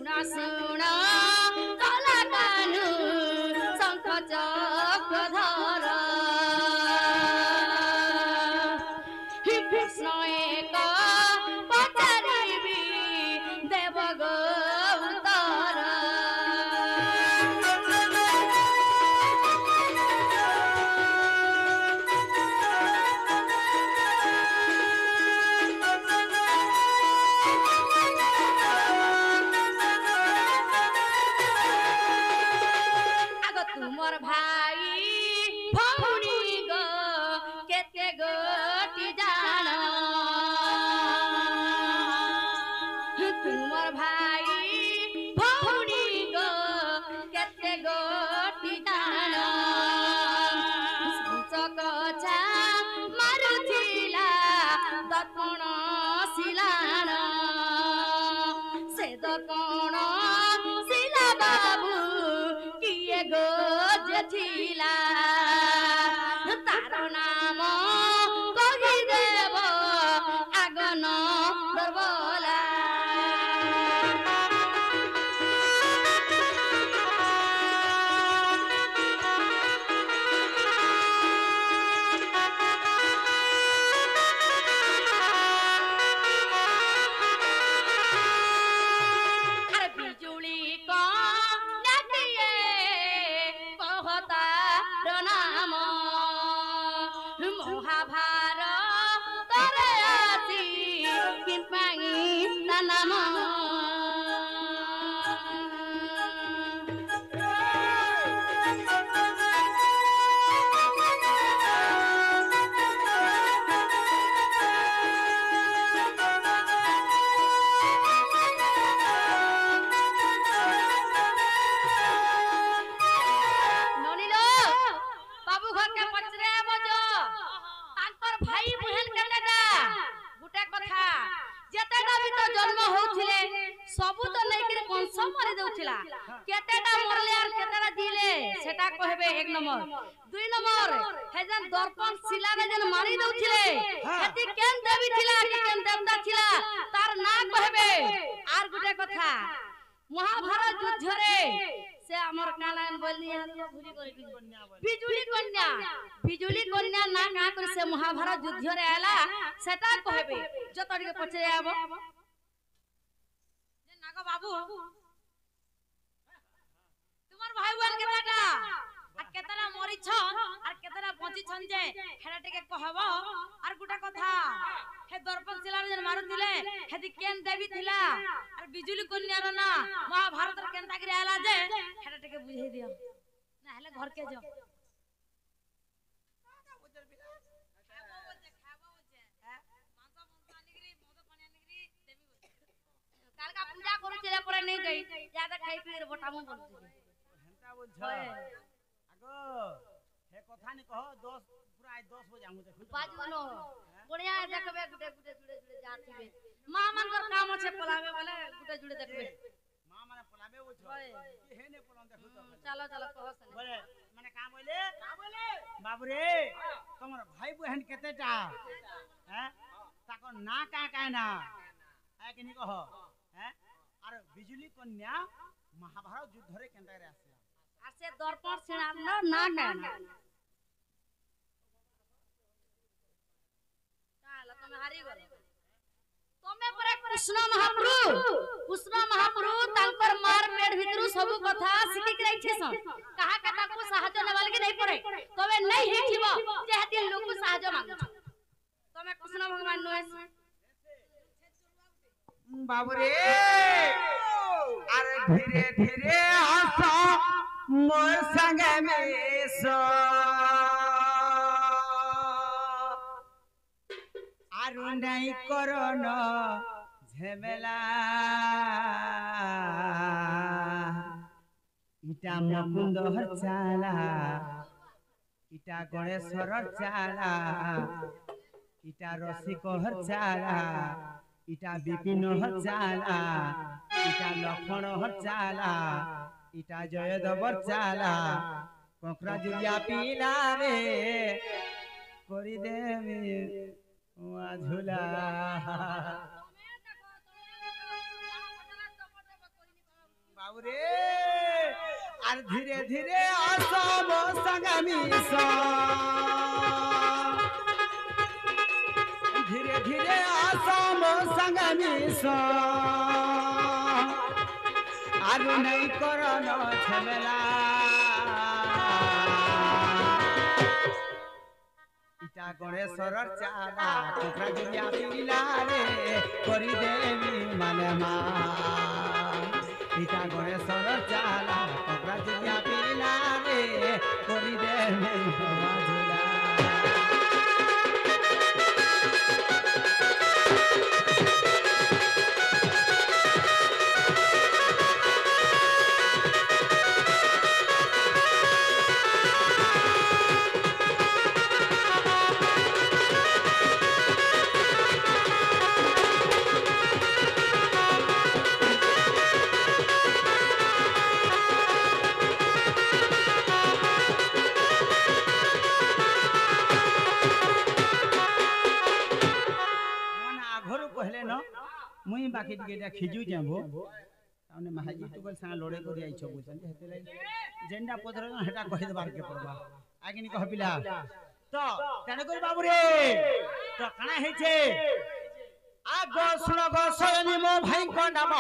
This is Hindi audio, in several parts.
सुना सुना कला कानू शंख चक्र धर कृष्ण एक पचारिबी देव गौतर तुमर भाई भौणी गो केते गोटी जान तुमर भाई भौणी गो केते गोटी जान कचा मारुथिला दर्पण शिलान से दर्पण शिला बाबू किए गो थिला तार नाम कही देव आगन दरबला बिजुली नाम महाभारत आसी नाम जन्म होउथिले सबु तो नेकिर कंस मारि देउथिला केतेटा मरले आर केतेटा दिले सेटा कहबे एक नंबर दुई नंबर हे जन दर्पण शिला रे जन मारि देउथिले हेति केन देवी थिला कि केन देवता थिला तार ना कहबे आर गुटे कथा महाभारत युद्ध रे से हमर कालान बोलिया भूली कन्या बिजुली कन्या ना का कर से महाभारत युद्ध रे आला सेटा कहबे जो तोड़ी के पछे आबो जे नाग बाबू तुमर भाई बहन के बेटा आ केतरा मरि छ आ केतरा बंची छन जे हेडा टिके कहबो आर गुटा कथा हे दर्पण शिला रे जन मारु दिले हेदी केन देवी थिला आर बिजुली कन्या रो ना महाभारत रे केनता करे आला जे हेडा टिके बुझाई दियो ना हेले घर के जो काल का पूजा करू चले परे नहीं गई ज्यादा खाई पी रे बटामु बोलती हेंता बोल छ आगो हे कथा नि कहो 10 पूरा 10 बजे हमु देखु बाजुनो बढ़िया देखबे गुटे गुटे जुड़े जुड़े जाथिबे मां मनकर काम छे पलावे वाला गुटे जुड़े देखबे मां माने पलावे हो छ कि हे ने पलन देखु तो चलो चलो कहो सने बोले माने का बोले बाबू रे तमर भाई बहन केतेटा हैं ताको ना का ना है कि नि कहो हैं आर बिजुली कन्या महाभारत युद्ध रे केनता रे आसे आसे दर्पण शिला ना ना काला तुम हारी गलो तमे परे कृष्ण महाप्रभु तांकर मार पेट भितरु सब कथा सिखि के रहिछे सन कहा कथा को सहायता नेवाल के नहीं पड़े तबे नहीं हिथिबो जे हती लोग को सहायता मांगो तमे कृष्ण भगवान नो बाबू रे अरे धीरे धीरे हंसो मोर संग में सो आरु नहीं करो न झमेला इटा मुकुंद हर चाला इटा गणेश्वर हर चाला इटा रसिक हर चाला इटा विपिन हर चाला इटा लक्ष्मण हर चाला इटा जयदेव चाला कोकरा जुलिया पीला रे करी देवी झूला বাবুরে আর ধীরে ধীরে আসব সঙ্গমি ধীরে ধীরে আসব সঙ্গমি আর নাই করন ঝামেলা ইটা গণেশ্বরর চালা কোকরা জুলিয়া পিলা রে করি দেবী মানে মা ইটা গণেশ্বরর চালা কোকরা জুলিয়া পিলা রে করি দেবী মা ঝুলা मुई बाकी टिके खिजु जाबो ताने महाजी टुकल संग लड़े करि आइछो बुझन हेते लाई जेंडा पदर हेटा कहि देबार के पड़बा आगिनी कह पिला तो तने कर बाबू रे तो कणा हेछे आगो सुनो गो सयनी मो भाई को नाम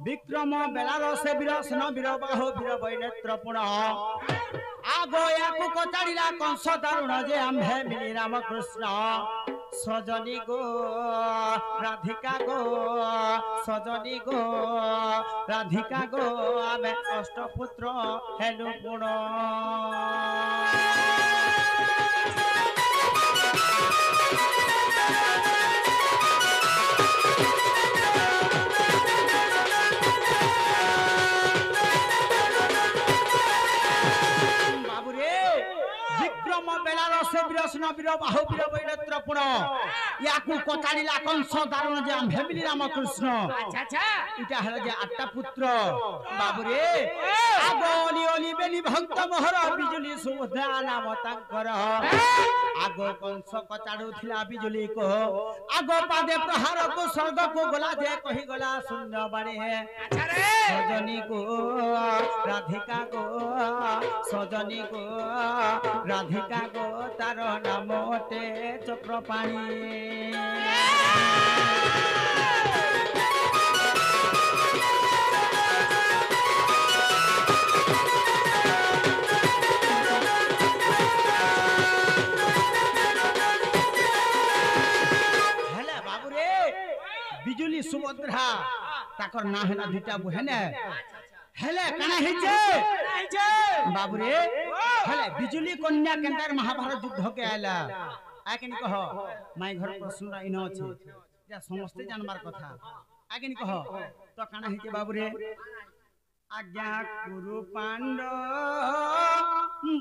विक्रम बेलार से वीर सन वीर बाहो वीर बैनेत्र पुण आगो याकु कोताड़ीला कंस दारुण जे आम्भे मिली रामकृष्ण सजनी गो राधिका गो सजनी गो राधिका गो आमे अष्टपुत्र हेलु गुण वीर बाहु वीर बैनेत्र पुण याकू कोताड़ीला कंस दारुण जे आम हेबिली रामकृष्ण अच्छा अच्छा इटा हला जे आठटा पुत्र बाबूरे आगो ओली ओली बेली भक्त मोहर बिजुली सुभद्रा नाम तांकर आगो कंस कचाड़ू थिला बिजुली को आगो पादे प्रहार को स्वर्ग को गला जे कहि गला शून्य बाणी है अच्छा रे सजनी को राधिका को सजनी को राधिका को तार नामटे चक्रपाणी हेले बाबू रे बिजुली सुभद्रा ताकर ना हेना दुटा बुहेने हेले कना हिचे बाबू रे हेले बिजुली कन्या केंदार महाभारत युद्ध के आला आकेनी कह माय घर प्रश्न इन अछि या समस्त जानबार कथा आकेनी कह तो कना हिचे बाबू रे आज्ञा गुरु पांडव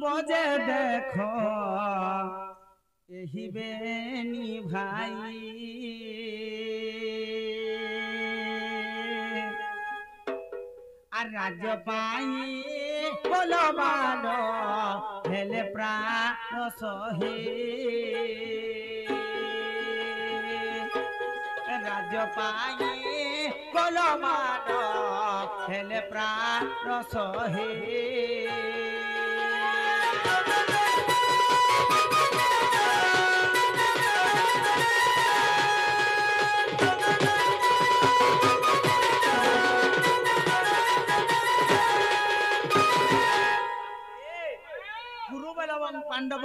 बजे देखो एही बेनी भाई राज्य पाई बोलबान हेले प्राण सहे राज्य पाई बोलबान हेले प्राण सहे पांडव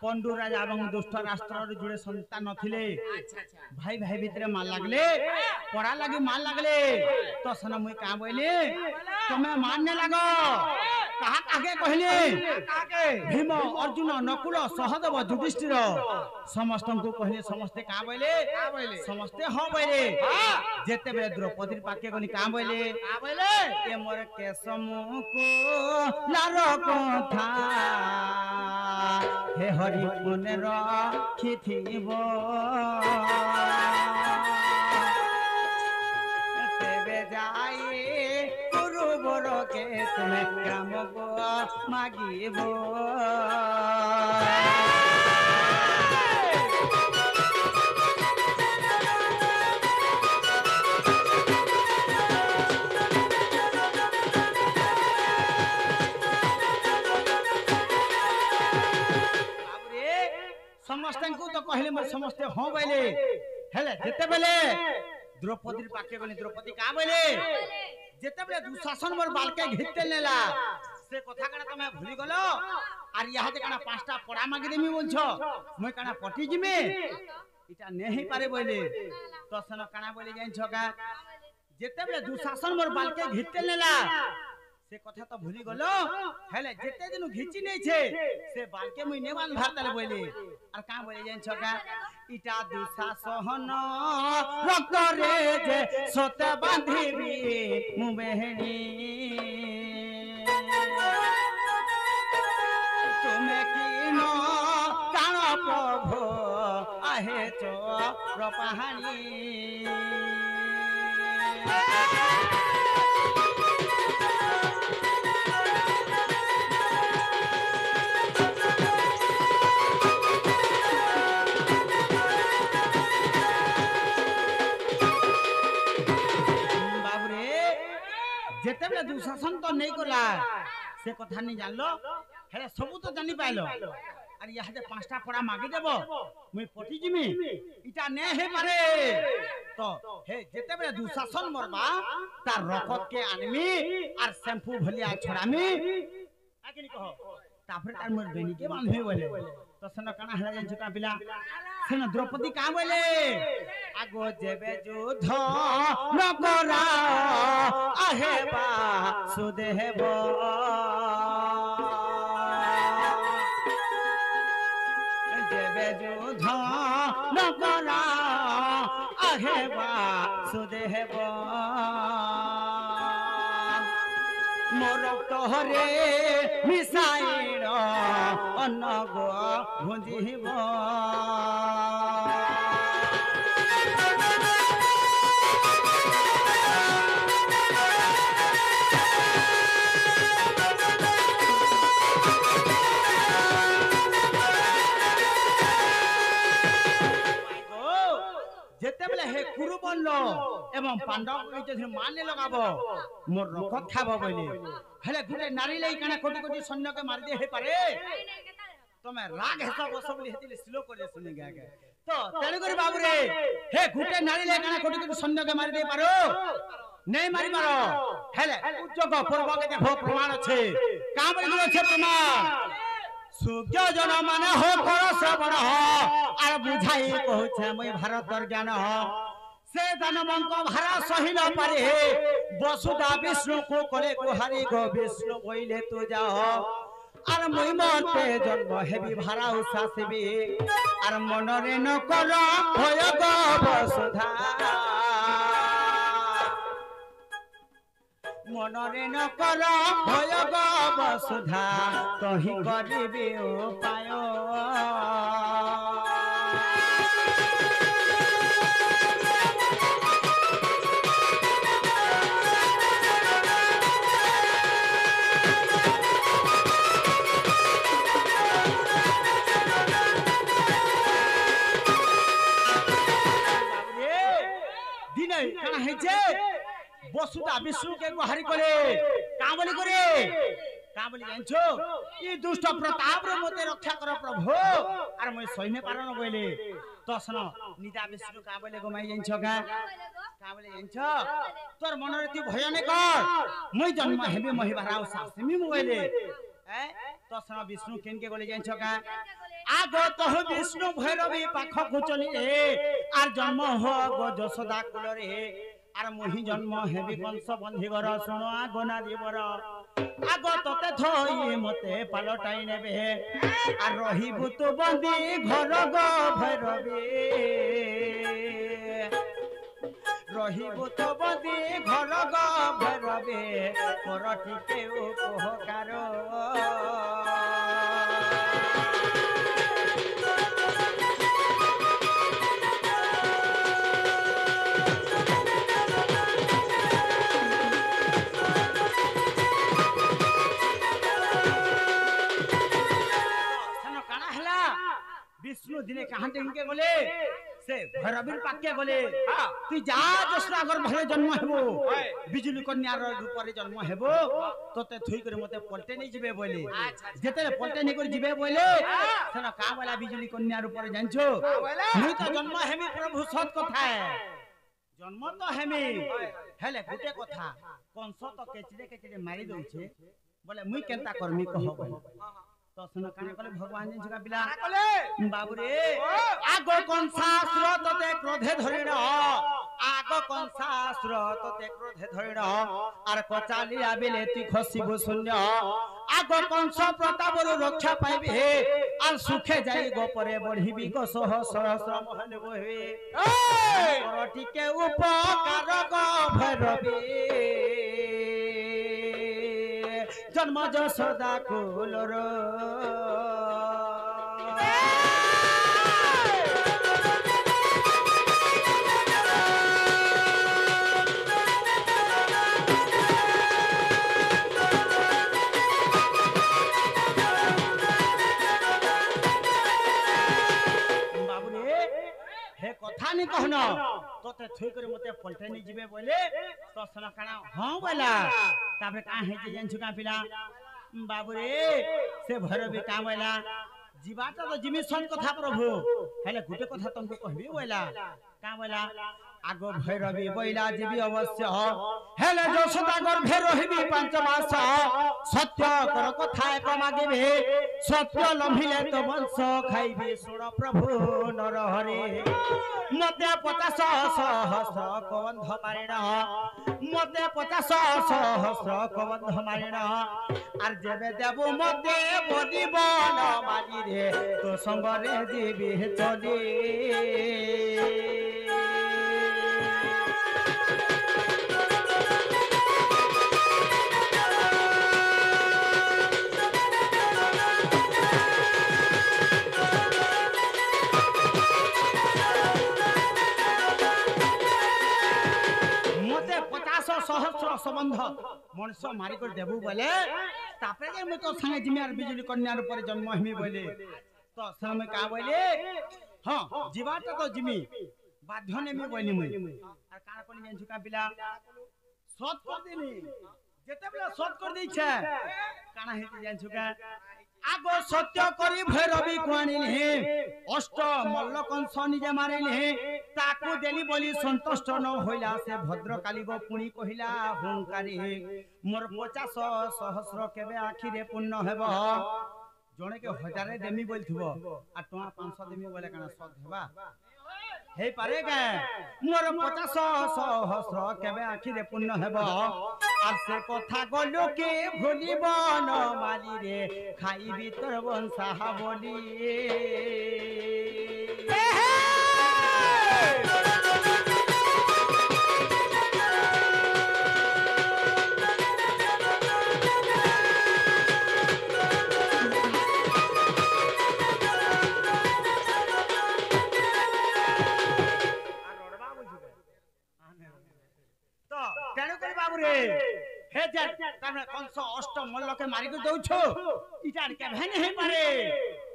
पंडु राजा एवं दुष्ट राष्ट्र जुड़े संतान नथिले भाई भाई भितरे मार लागले पड़ा लगी मार लागले तो सना मुई का बोले तुम्हें मारने लगो कहा काके कहले भीम अर्जुन नकुल सहदेव युधिष्ठिर समस्त को कहले समस्ते का बोले समस्ते हां बोले जेते बे द्रौपदी पाके गनी का बोले ए मोर केसमु को लार कथा हे हरि मने रखिथिबो तेबे जाई गुरुवर के तुमे ग्राम को मागिबो कहले मोर समस्त हां बोले हेले जेते बेले द्रौपदी पाके गले द्रौपदी का बोले जेते बेले दुशासन मोर बालके घिते नेला से कथा कना तमे भूली गलो आर यहा जे कना पांचटा पड़ा मागी देमी बोलछो মই कना पटी जिमे इटा नहीं पारे बोले तो सन कना बोले जाइन छका जेते बेले दुशासन मोर बालके घिते नेला से कथा तो भूली गलो हेले जेते दिन घिची नै छे से बालके मुई नेवान भारतले बोले और का बोले जाइन छका इटा दुशासन रक्त रे जे सते बांधिबी मु बेहणी तुमे किनो काण प्रभु आहे चोर पहानी जेते बेले दुशासन तो नहीं गला से कथा नहीं जानलो हेले सब तो जानि पाइलो और यहा जे पांचटा पड़ा मागी देबो मुई पटी जिमी इटा ने हे पारे तो हे जेते बेले दुशासन मरबा तार रकत के आनमी और शैम्पू भलिया छड़ामी आकिनी कहो ताफरे तार मोर बेनी के बांधे बोले तो सन कना हला जान छका पिला सेन द्रौपदी का बोले आगो जेबे युद्ध न करा आहे बा सुदेव जेबे युद्ध न करा आहे बा सुदेव मोर तोहरे मिसाइल अनग भुंजिब जेते बेले हे कुरु बनलो एवं पांडव के जे माने लगाबो मोर रखत खाबो बोले हेले गुटे नारी लई काना कोटी कोटी सैन्य के मार दे हे पारे तमे राग हेसा बस बोली हेतिले स्लो करे सुनि गा गा तो तेरे करी बाबू रे हे गुटे नारी लई काना कोटी कोटी सैन्य के मार दे पारो नहीं मारी मारो हेले उच्चक पूर्व के देखो प्रमाण छे का बोली छे प्रमाण सूर्य जन माने हो कर श्रवण हो आर बुझाई कहछे मैं भारतर ज्ञान हो से दानवंक भारा सही न पारे वसुदा विष्णु को करे गुहारी गो विष्णु बोले तू जाओ आर मुई मते जन्म हेबी भारा उसासिबी आर मनरे न कर भय गो वसुधा मनरे न कर भय गो वसुधा कहि करिबी उपाय वसुदा विष्णु के गुहारी करे का बोली जानछो ई दुष्ट प्रताप रे मते रक्षा कर प्रभु आर मैं सहिने पारन बोले तो सुनो निदा विष्णु का बोले गो मैं जानछो का बोले जानछो तोर मन रे तू भय ने कर मैं जन्म हेबे महिभारा सासमी बोले तो सुनो विष्णु केन के बोले जानछो का आगो तो विष्णु भैरवी पाख को चली रे आर जन्म हो गो यशोदा कुल रे आर मोहि जन्म हेबी वंश बंधीवर सुनो आगो नारीवर आगो तते थई मते पालटाई नेबे आर रहिबु तो बंदी घर गो भैरवी रहिबु तो बंदी घर गो भैरवी मोर टिके उपकार विष्णु दिने कहां टेके बोले से भैरवीर पाके गले तू जा जसरा घर भले जन्म हेबो बिजुली कन्यार रूप रे जन्म हेबो तोते थुई करे मते पलटे नै जिबे बोले जेते पलटे नै कर जिबे बोले सेना का वाला बिजुली कन्या रूप रे जानछो मुई तो जन्म हेमी प्रभु सत कथा है जन्म तो हेमी हेले गुटे कथा कंस तो केचरे मारी दउछे बोले मुई केनता करमी कह बोले तो सुन काने कले भगवान जी का पिला बाबू रे आगो कंसासुर तते क्रोधे धरिण आगो कंसासुर तते क्रोधे धरिण आर कचाली आबिले ती खसिबो शून्य आगो कंस प्रतापरु रक्षा पाइबे आर सुखे जाई गोपरे बढ़िबी को सहस्र महले बहे और टिके उपकार गो भैरवी जन्म जसोदा कुलर कथा नहीं कहना तोते थुई करे मते पलटे नहीं जिबे बोले तो सना काना हां बोला ताबे का हे जे जन छुका पिला बाबू रे से भैरवी का बोला जीवाटा तो जिमी सन कथा प्रभु हेले गुटे कथा तुमको कहबी बोला का बोला आगो भैरवी बोला जीवी अवश्य हेले जसोदा गर्भे रहिबी 5 मास सत्य कर कथा एक मागिबे सत्य लंभिले तो वंश खाइबे सुण प्रभु नर हरे मते 50 सहस्र कबंध मारिण मते 50 सहस्र कबंध मारिण आर जेबे देबो मते बदिबन मारी रे तो संग रे जीवी चली सहस्र संबंध मनुष्य मारी कर देबू बोले तापरे जे मैं तो संगे जिमियार बिजुली कन्या ऊपर जन्म हमी बोले तो समय का बोले हां जीवाटा तो जिमी बाध्य ने मी बोली मुई और कान कोनी जेन झुका पिला सत कर देनी जेते बेला सत कर दै छै काना हेते जेन झुका आगो सत्य करी भैरवी कुआनिले अष्ट मल्ल कंस निजे मारिले ताकू देली बोली संतुष्ट न होइला से भद्रकाली गो पुणी कहिला हुंकारी मोर 50 सहस्र केबे आखि रे पुण्य हेबो जणे के हजारे देमी बोलथिबो आ टोआ 500 देमी बोले काना सद हेबा हे पारे के मोर 50 सहस्र केबे आखि रे पुण्य हेबो आ से कथा गलो के भूलिबो न माली रे खाई भीतर वंशा बोली हे जन तने कंस अष्ट मल्ल के मारी को दउछो इटा के भने हे पारे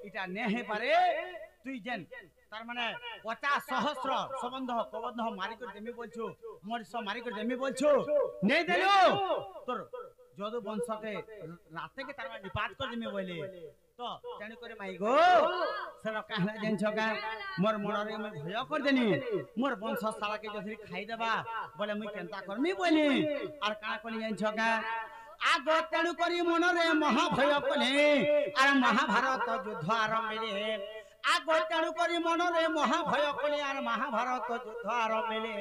इटा ने हे पारे तुई जन तार माने 50 सहस्र संबंध कबंध मारी को देमी बोलछो मनुष्य मारी को देमी बोलछो नै देलो तोर जदु वंश के राते के तार माने निपात कर देमी बोले तो तेन करे माई गो सर कहना जन छका मोर मनरे मैं भय कर देनी मोर वंश साला के जथि खाई देबा बोले मुई केनता करमी बोली आर का कोनी जन छका आगो तेन करी मनरे महाभय कले आर महाभारत युद्ध आरंभले आगो तेन करी मनरे महाभय कले आर महाभारत युद्ध आरंभले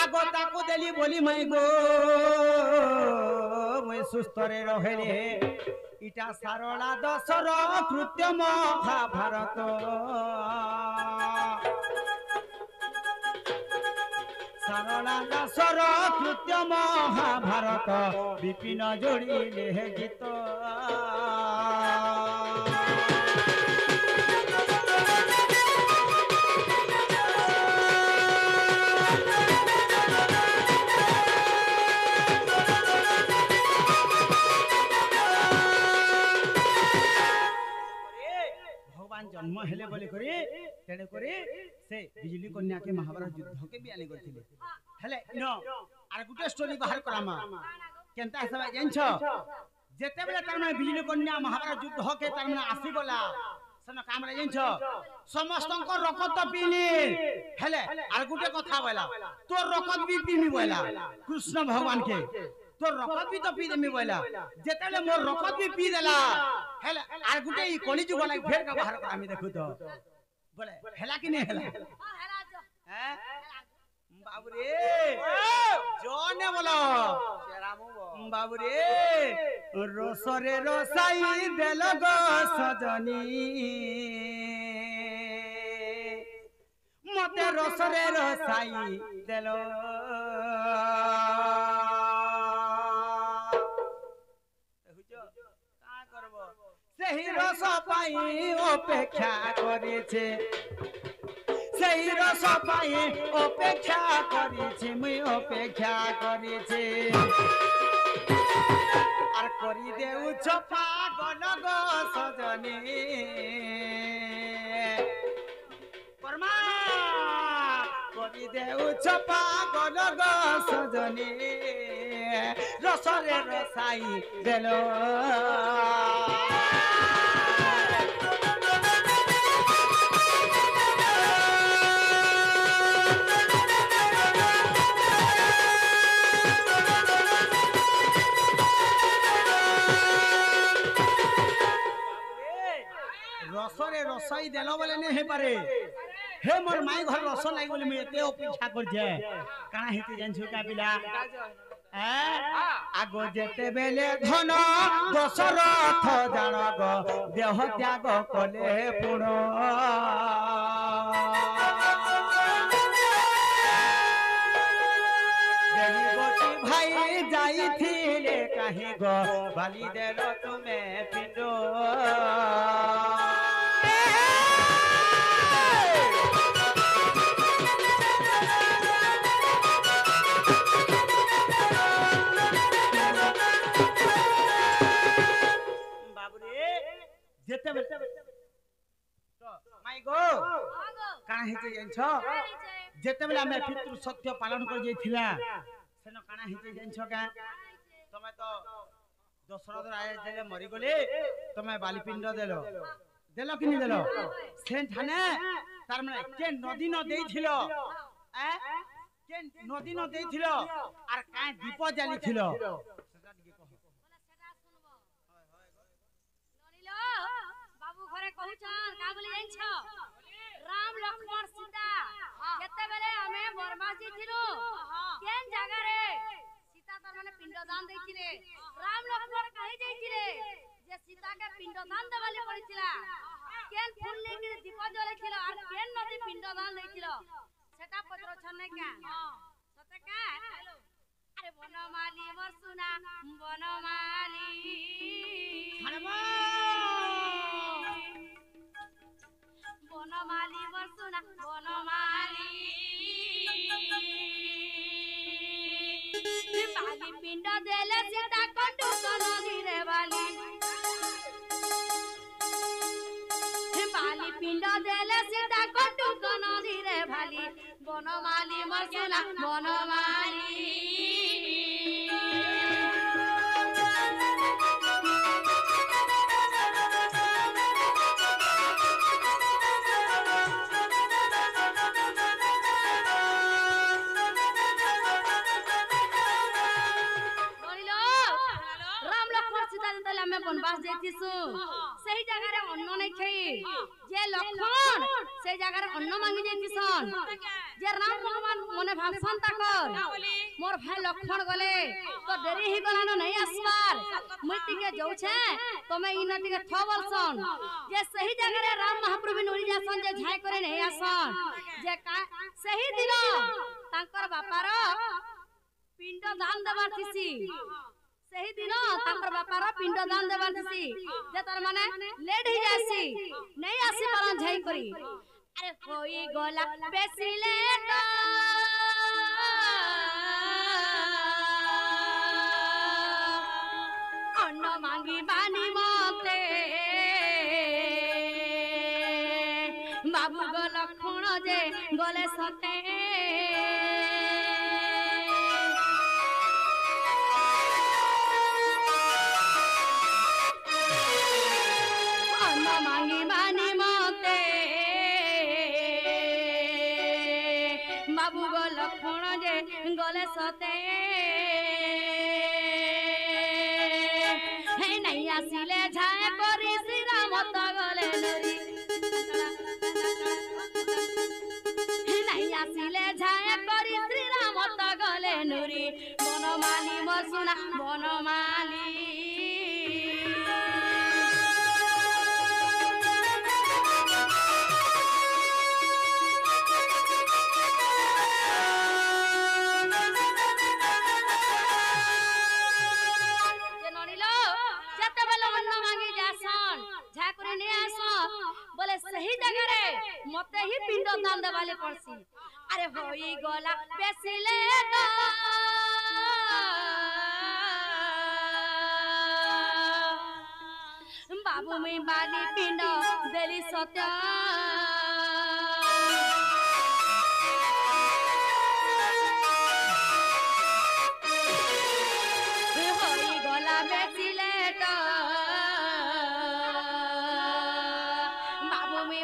आगो ताको देली बोली माई गो मैं सुस्त रे रहले इटा सारला दशर कृत्य महाभारत सारला दशर कृत्य महाभारत विपिन जोड़िले गीत जन्म हेले बोली करी तेने करे से बिजली कन्या के महाभारत युद्ध के भी आने करथिले हेले नो आर गुटे स्टोरी बाहर करामा केनता सब जानछ जेते बेले तार माने बिजली कन्या महाभारत युद्ध के तार माने आसी गला सना काम रे जानछ समस्त को रकत पीली हेले आर गुटे कथा बोला तो रकत भी पीमी बोला कृष्ण भगवान के तो रकत भी तो पी देमी बोला जेते बेले मोर रकत भी पी देला हेले आर गुटे ई कली जुग लाग फेर का बाहर करा मी देखु तो बोले हेला कि नहीं हेला हैं बाबू रे जोने बोलो बाबू रे रोसरे रोसाई देलो गो सजनी मते रोसरे रोसाई देलो देखुचो का करबो सेही रस पाई अपेक्षा करेছে সেই রস পাই অপেক্ষা করেছি মুই অপেক্ষা করেছি আর করি দেউছ পাগল গো সজনী পরমা করি দেউছ পাগল গো সজনী রসরে রসাই দেল रसरे रसाई देलो बोले नहीं हे पारे हे मोर माई घर रस लाई बोले मैं एते अपेक्षा कर जे काना हेते जानछु का पिला आगो जेते बेले धन दशरथ जानग देह त्याग कले पुण भाई जाई थिले कहीं गो बाली देलो तुम्हें पिंडो जेते बेले तो माई गो काना हेते जानछ जेते बेले हम पितृ सत्य पालन कर जाइथिला सेनो काना हेते जानछ का तमे तो दशरथ राय देले मरि गले तमे बालीपिंड देलो देलो कि नहीं देलो सेन थाने तार माने के नदी न देइथिलो के नदी न देइथिलो आर काई दीप जालिथिलो सेटा दिके कहो घरे कहूछन का बोली जानछ राम लक्ष्मण सीता केते बेले हमें बरमासी थिलु केन जगह रे सीता तर माने पिंडदान दैथिले राम लक्ष्मण कहि जाइथिले जे सीता के पिंडदान देवाली पड़िथिला केन फूल लेके दीप जलेथिलो और केन नदी पिंडदान दैथिलो सेटा पत्र छने का सते का अरे बनमाली मोर सुना बनमाली बनमाली बरसुना बनमाली बाली पिंड देले सीता कंडू नदी रे बाली बाली पिंड देले सीता कंडू नदी रे बाली बनमाली बरसुना बनमाली बनवास जेतिसु सही जगह रे अन्न नै खई जे लक्ष्मण से जगह रे अन्न मांगी जेतिसन जे राम भगवान मने भाषण ताकर मोर भाई लक्ष्मण गले तो देरी ही गलानो नहीं आसबार मुई के जाउ छे तमे इन टिके थ वर्षन जे सही जगह रे राम महाप्रभु नोरी जासन जे झाय करे नहीं आसन जे का सही दिन तांकर बापार पिंड दान देबार थिसी सही दिन तांकर बापार पिंड दान देबार थिसी जे तार माने लेट ही जासी नहीं आसी परन झाई करी अरे होई गला बेसी लेट अन्न मांगी बानी मते बाबू गो लखन जे गले सते अन्न मांगी मानी मते बाबू गो लखन जे गले सते हे नहीं आसिले झाए करी श्री राम तो गले नरी नहीं आसिले झाए करी श्री राम तो गले नरी बनमाली मसुना बनमाली बोले सही जगह रे मते ही पिंड दान देवाले पड़सी अरे होई गला बेसिले तो बाबू में बाली पिंड देली सत्य होई गला बेसिले तो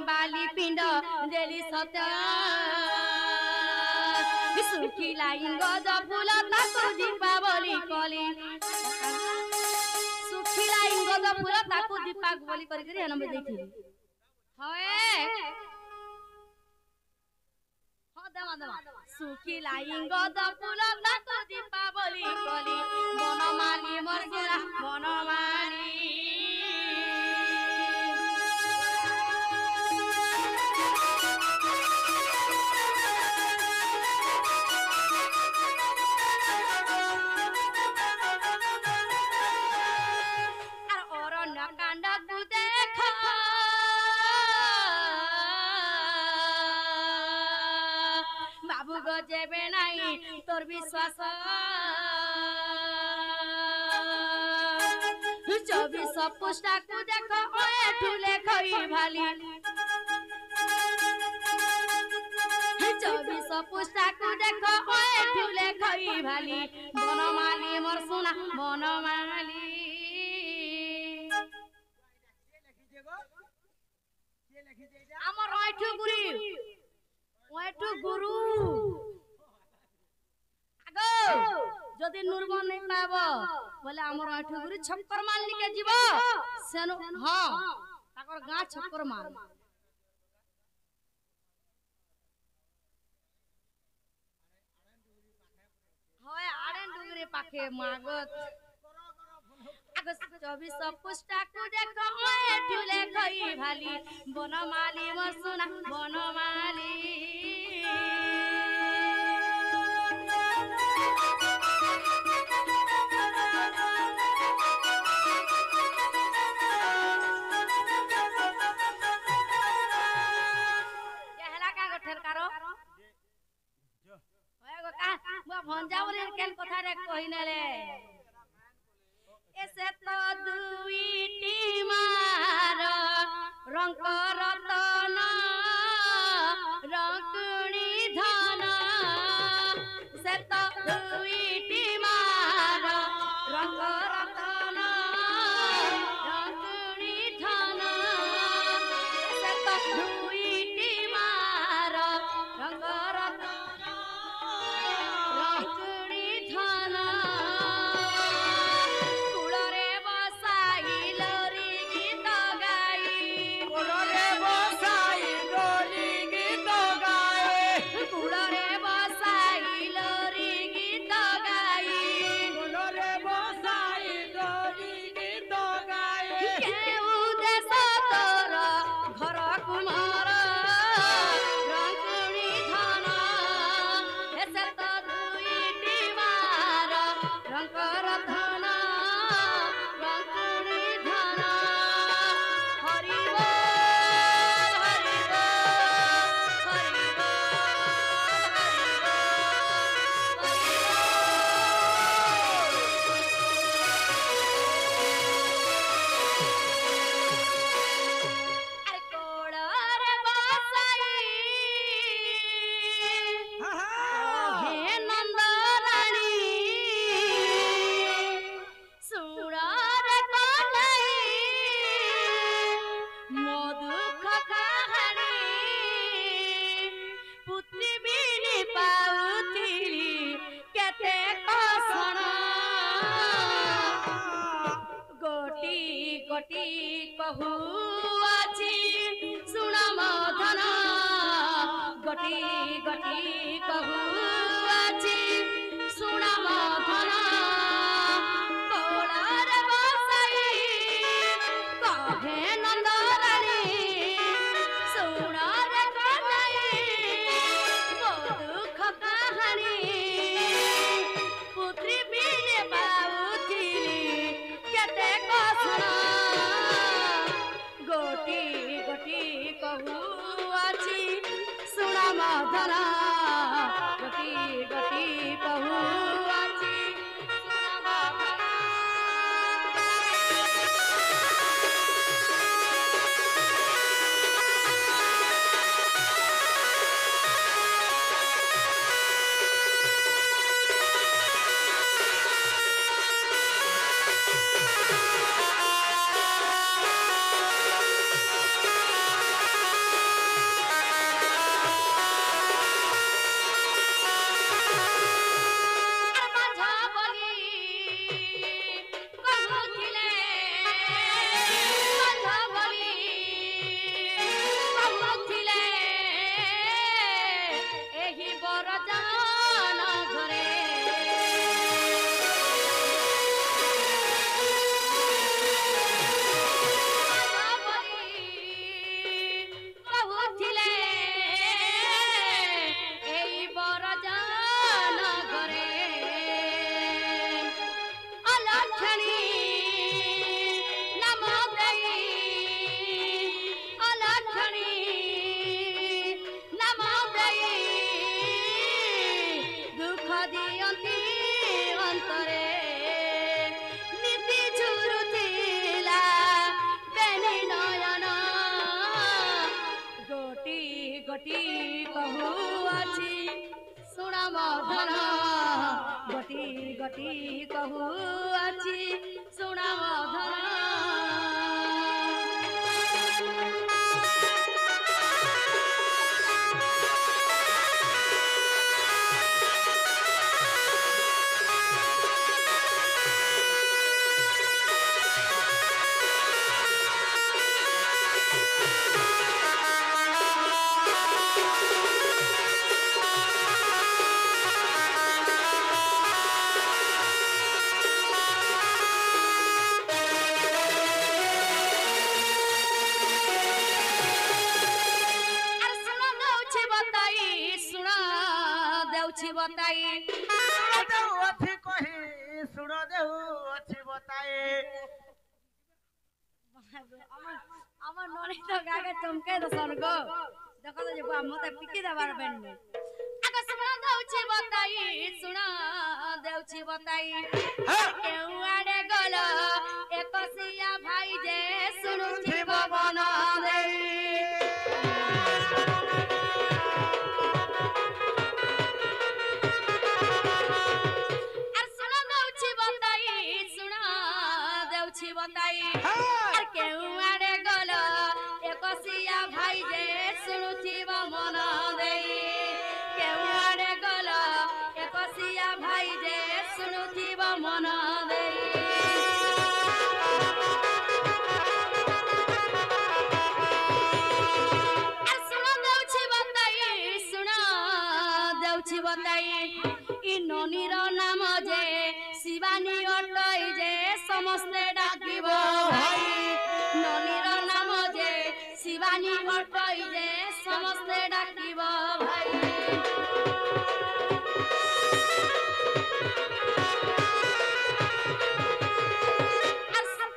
बाली पिंड देली सत्य सुखिला इंगज फूल ताकू दीपा बोली कली सुखिला इंगज फूल ताकू दीपा बोली करी करी हनमे देखी होए हो देवा देवा सुखिला इंगज फूल ताकू दीपा बोली कली बनमाली मरसुरा बनमाली बाबू गो जेबे नहीं तोर विश्वास 24 पुष्टा को देखो ओए ठुले खई भाली 24 पुष्टा को देखो ओए ठुले खई भाली बनमाली मोर सुना बनमाली আমার ওইঠু গুরি ওইঠু গুরু আগো যদি নুরবন নাই পাব বলে আমার ওইঠু গুরি ছক্কর মাল নিকে জীব সেনো হ্যাঁ তাকর গা ছক্কর মাল হয় আড়েন ডুগরি পাখে মাগত 24 पुष्टा को देखो ओए ठुले खई भाली बनमाली मसुना बनमाली केहला का गठर कारो जो ओए गो का बा भंजावले केन कथा रे कहिनेले ऐसे तो दुईटी मार रंग रतन रंगुणी धन से तो दुईटी मार रंग रतन रंगुणी धन से तो दुईटी मार रंग रतन रंगुणी धन गोटी गोटी कहू अछि सुन मधन गोटी गोटी कहू अछि सुन मधन कोड़ार बसाई कहे नंदरानी सुन रे कन्हई मो दुख कहानी पुत्री बिने पाउथिली केते कसुण गोटी गोटी कहू अछि सुन मधन गोटी गोटी कहू अछि सुन मधन गोटी कहू अछि सुन मधन गोटी गोटी कहू अछि सुन मधन बताई अच्छी कही सुन देहु अच्छी बताए আমার ননি তো গাগে চমকে দছন গো দেখো তো যে মতে পিটি দেবার বেন্নি আগে শুনা দেউছি बताई কেউ আড়ে গল একসিয়া ভাই যে শুনুছি ববন দেই बताई केउ आड़े गल एकसिया भाई जे सुनुथिब मन देई केउ आड़े गल एकसिया भाई जे सुनुथिब मन देई सुन देउछि बताई इ ननीर नाम जे शिवानी अटई जे समस्ते डाकिब भाई ननीर नाम जे शिवानी अटई जे समस्ते डाकिब भाई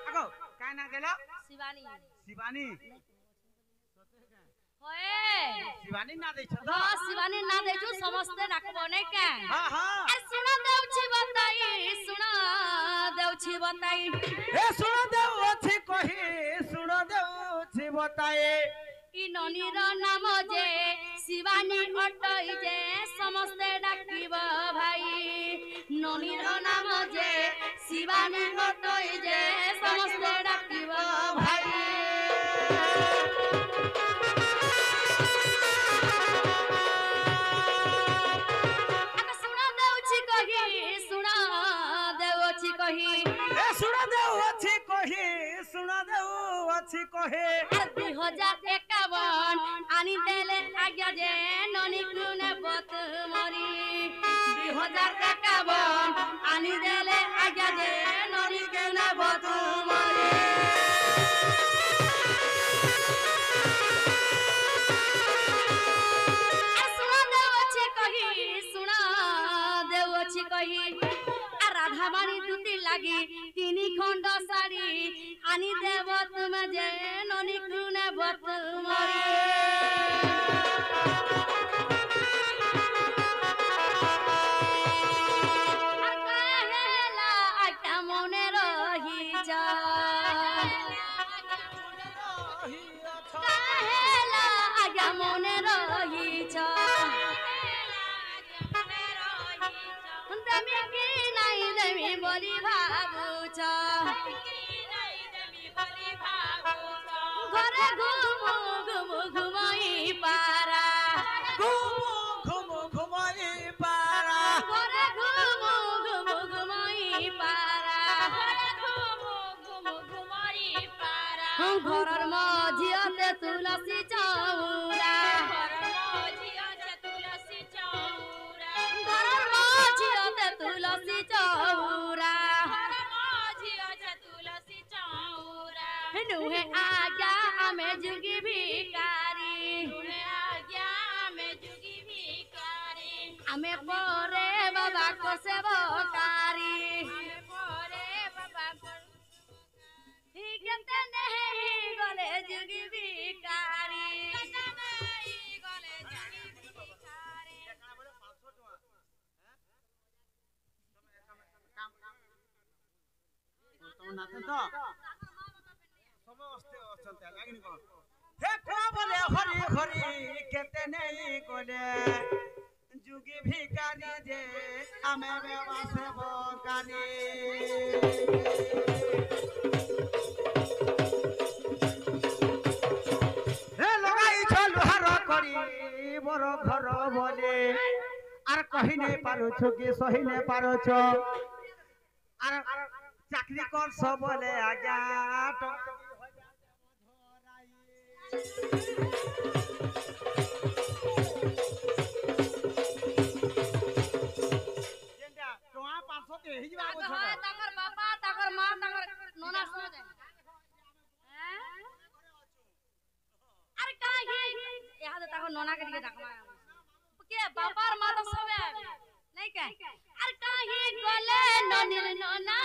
আগো কাই না গেল शिवानी शिवानी होए शिवानी ना दै छ हां शिवानी ना दैछु समस्ते डाकब नै का हां हां ए सुन देउछि बताई ए सुन देउ अछि कहि सुन देउ अछि बताए इ ननीर नाम जे शिवानी अटई जे समस्ते डाकिब भाई ननीर नाम जे शिवानी अटई जे समस्ते डाकिब भाई सुन देउछि कही सुना देऊ अछि कही सुना देऊ अछि कहे 2051 आनी देले आज्ञा जे ननी कुने बत मरी 2051 आनी देले आज्ञा जे ननी कुने बत मरी कही राधा मानी दुती लागी 3 खंड साड़ी आनी देव तुम जे ननी कुने बत मरी कहेला आटा मने रही जा कहेला आज्ञा मने रही जा देमी की नहीं देमी बोली भागुछ घरे घुमु घुमु घुमई पारा घुमु घुमई पारा घरे घुमु घुमु घुमई पारा घरर मझियते तुलसी चौरा तुलसी चौरा नुहे आज्ञा हमें जुगी भिकारी हमें परे बाबा को सेवकारी कहते नहीं गले जुगी भिकारी नाते तो समस्त अछंते लागिनी को हे को बोले हरि हरि केते नहीं कोले जुगी भिकारी जे आमे बेवा सेवकारी हे लगाई छलु हार करी बर घर बोले आर कहि नहीं पारो छु कि सही नहीं पारो छु आर चाकरी कर सब बोले आज्ञा जेंटा टोआ 500 के ही बाबू छ ताकर बापा ताकर मां ताकर नोना सुने दे अरे काहे यहाँ ताकर नोना के दिखे देखमा के बापा और मां तो सब है नहीं के अरे काहे गले ननिर नोना